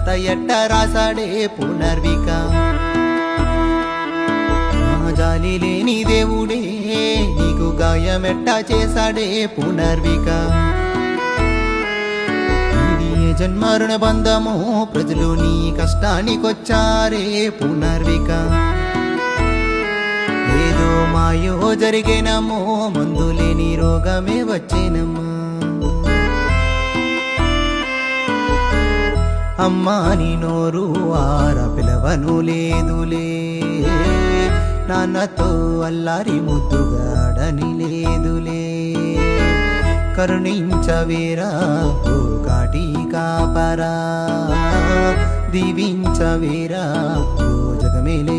రాత ఎట్ట రాసాడే పునర్విక జాలి లేని దేవుడే నీకు గాయమెట్ట చేశాడే పునర్విక ఇది ఏ జన్మరుణ బంధమో ప్రజలు నీ కష్టానికొచ్చారే పునర్విక ఏదో మాయో జరిగేనమ్మో మందు లేని రోగమే వచ్చేనమ్మా అమ్మా నీ నోరు ఆర పిలవను లేదులే నాన్నతో అల్లారి ముద్దుగాడని లేదులే కరుణించవేరా ఓ కాటి కాపరా దీవించవేరా ఓ జగమేలే